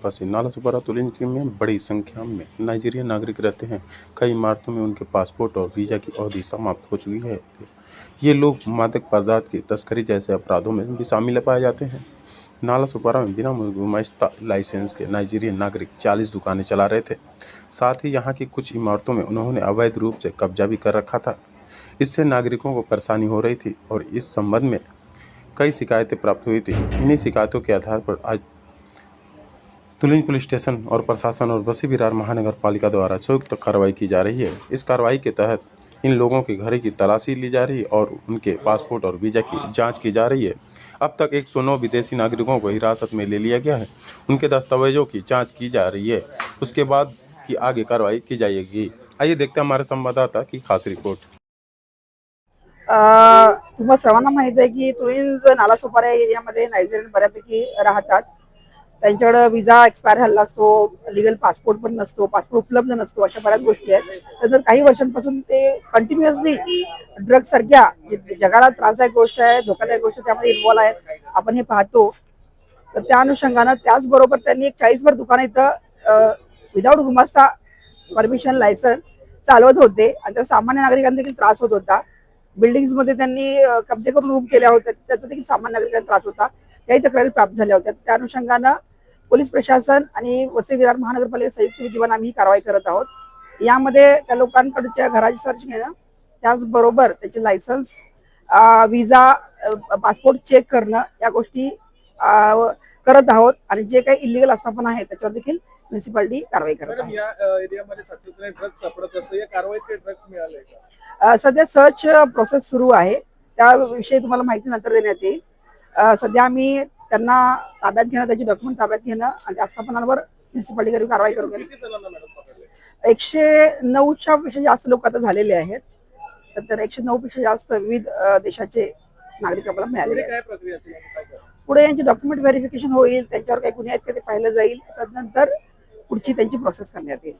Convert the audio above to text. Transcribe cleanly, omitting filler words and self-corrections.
बस नालासोपारा तुलिंजी में बड़ी संख्या में नाइजीरियन नागरिक रहते हैं। कई इमारतों में उनके पासपोर्ट और वीजा की अवधि समाप्त हो चुकी है। ये लोग मादक पदार्थ की तस्करी जैसे अपराधों में भी शामिल पाए जाते हैं। नालासोपारा में बिना गुमाश्ता लाइसेंस के नाइजीरियन नागरिक 40 दुकानें चला रहे थे। साथ ही यहाँ की कुछ इमारतों में उन्होंने अवैध रूप से कब्जा भी कर रखा था। इससे नागरिकों को परेशानी हो रही थी और इस संबंध में कई शिकायतें प्राप्त हुई थी। इन्हीं शिकायतों के आधार पर आज तुलिंज पुलिस स्टेशन और प्रशासन और बसी विरार महानगर पालिका द्वारा संयुक्त कार्रवाई की जा रही है। इस कार्रवाई के तहत इन लोगों के घर की तलाशी ली जा रही है और उनके पासपोर्ट और वीजा की जांच की जा रही है। अब तक 109 विदेशी नागरिकों को हिरासत में ले लिया गया है। उनके दस्तावेजों की जांच की जा रही है। उसके बाद की आगे कार्रवाई की जाएगी। आइए देखते हैं हमारे संवाददाता की खास रिपोर्ट। तुम्हाला सर्वांना माहित आहे की तुळींज नालासोपारा एरियामध्ये नायजेरियन बऱ्यापैकी राहतात। त्यांच्याकडे विजा एक्सपायर झालेला असतो, लीगल पासपोर्ट पण नसतो, पासपोर्ट उपलब्ध नसतो, अशा बऱ्याच गोष्टी आहेत। तर काही वर्षांपासून ते कंटिन्युअसली ड्रग्ज सारख्या जगाला त्रासदायक गोष्ट आहे, धोकादायक गोष्ट त्यामध्ये इन्व्हॉल्व आहेत, आपण हे पाहतो। तर त्या अनुषंगाने त्याचबरोबर त्यांनी एक 40 भर दुकान इथं विदाउट गुमास्ता परमिशन लायसन्स चालवत होते आणि त्या सामान्य नागरिकांना देखील त्रास होत होता। बिल्डिंग्स मध्ये त्यांनी कब्जे करून रूम केल्या होत्या, त्याचा देखील सामान्य नागरिकांना त्रास होता। त्याही तक्रारी प्राप्त झाल्या होत्या। त्या अनुषंगाने पोलीस प्रशासन आणि वसई विरार महानगरपालिका संयुक्त विद्यमान आम्ही कारवाई करत आहोत। यामध्ये त्या लोकांकडच्या घराची सर्च घेणं, त्याचबरोबर त्याचे लायसन्स, विजा, पासपोर्ट चेक करणं या गोष्टी करत आहोत आणि जे काही इलिगल आस्थापना आहे त्याच्यावर देखील म्युनिसिपालिटी कारवाई करत आहे। या एरियामध्ये सातत्याने ड्रग्ज सापडत असतो, या कारवाईत काही ड्रग्ज मिळाले का? सध्या सर्च प्रोसेस सुरू आहे, त्याविषयी तुम्हाला माहिती नंतर देण्यात येईल। सध्या आम्ही त्यांना ताब्यात घेणं, त्याची डॉक्युमेंट ताब्यात घेणं आणि आस्थापनांवर म्युनिसिपालिटी कारवाई करून 109च्या पेक्षा जास्त लोक आता झालेले आहेत। तर 109 पेक्षा जास्त विविध देशाचे नागरिक आपल्याला मिळाले आहेत। पुढे यांची डॉक्युमेंट व्हेरिफिकेशन होईल, त्यांच्यावर काही गुन्हे आहेत का ते पाहिलं जाईल, त्यानंतर पुढची त्यांची प्रोसेस करण्यात येईल।